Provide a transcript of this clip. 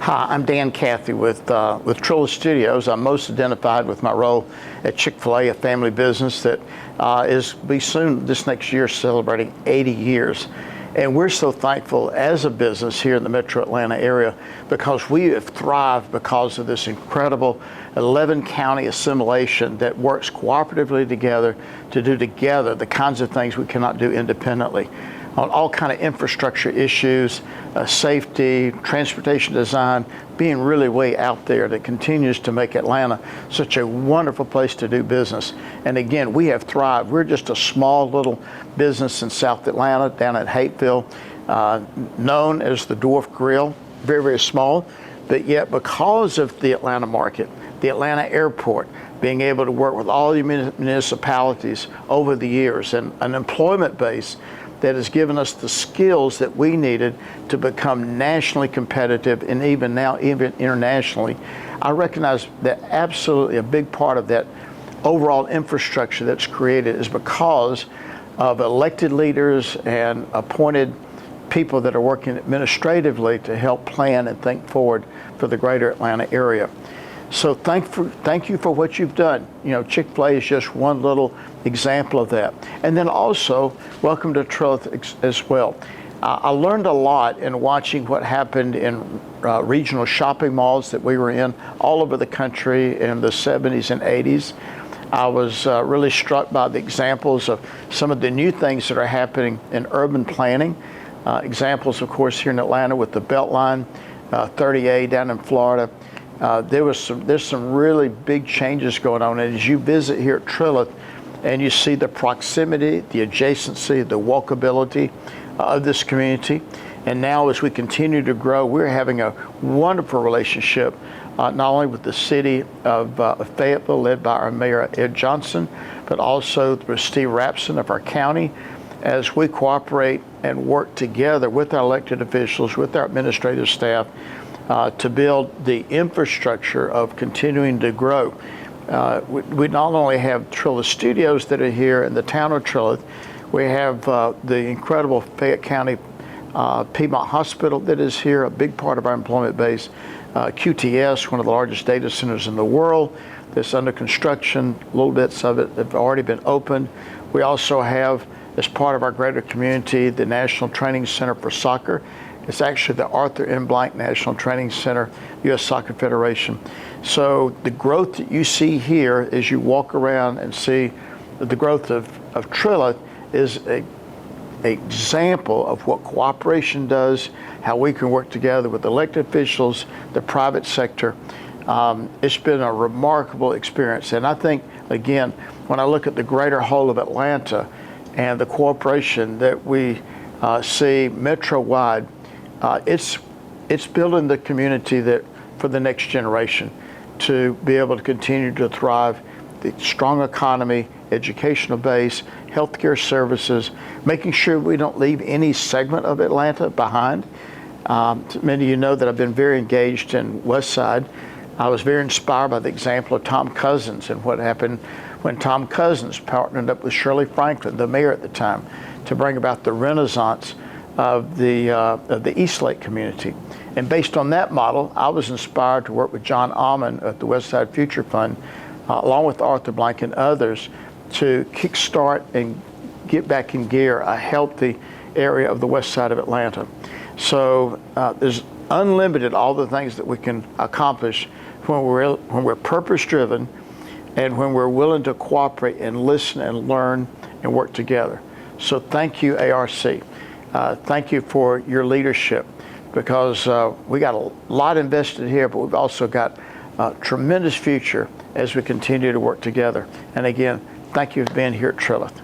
Hi, I'm Cathy with Trilith Studios. I'm most identified with my role at Chick-fil-A, a family business that be soon this next year celebrating 80 years. And we're so thankful as a business here in the Metro Atlanta area because we have thrived because of this incredible 11-county assimilation that works cooperatively together to do together the kinds of things we cannot do independently on all kind of infrastructure issues, safety, transportation design, being really way out there that continues to make Atlanta such a wonderful place to do business. And again, we have thrived. We're just a small little business in South Atlanta down at Hateville, known as the Dwarf Grill, very, very small, but yet because of the Atlanta market, the Atlanta airport, being able to work with all the municipalities over the years and an employment base that has given us the skills that we needed to become nationally competitive and even internationally. I recognize that absolutely a big part of that overall infrastructure that's created is because of elected leaders and appointed people that are working administratively to help plan and think forward for the greater Atlanta area. So thank you for what you've done. You know, Chick-fil-A is just one little example of that. And then also, welcome to Trilith as well. I learned a lot in watching what happened in regional shopping malls that we were in all over the country in the 70s and 80s. I was really struck by the examples of some of the new things that are happening in urban planning. Examples, of course, here in Atlanta with the Beltline, 30A down in Florida. There's some really big changes going on, and as you visit here at Trilith and you see the proximity, the adjacency, the walkability of this community, and now as we continue to grow, we're having a wonderful relationship not only with the city of Fayetteville, led by our Mayor Ed Johnson, but also with Steve Rapson of our county, as we cooperate and work together with our elected officials, with our administrative staff, to build the infrastructure of continuing to grow. We not only have Trilith Studios that are here in the town of Trilith, we have the incredible Fayette County Piedmont Hospital that is here, a big part of our employment base. QTS, one of the largest data centers in the world, that's under construction. Little bits of it have already been opened. We also have, as part of our greater community, the National Training Center for Soccer. It's actually the Arthur M. Blank National Training Center, U.S. Soccer Federation. So the growth that you see here as you walk around and see the growth of Trilith is an example of what cooperation does, how we can work together with elected officials, the private sector. It's been a remarkable experience. And I think, again, when I look at the greater whole of Atlanta and the cooperation that we see metro-wide, it's building the community that for the next generation to be able to continue to thrive, the strong economy, educational base, healthcare services, making sure we don't leave any segment of Atlanta behind. Many of you know that I've been very engaged in West Side. I was very inspired by the example of Tom Cousins and what happened when Tom Cousins partnered up with Shirley Franklin, the mayor at the time, to bring about the renaissance of the East Lake community. And based on that model, I was inspired to work with John Almond at the West Side Future Fund, along with Arthur Blank and others, to kickstart and get back in gear a healthy area of the west side of Atlanta. So there's unlimited all the things that we can accomplish when we're purpose-driven and when we're willing to cooperate and listen and learn and work together. So thank you, ARC. Thank you for your leadership, because we got a lot invested here, but we've also got a tremendous future as we continue to work together. And again, thank you for being here at Trilith.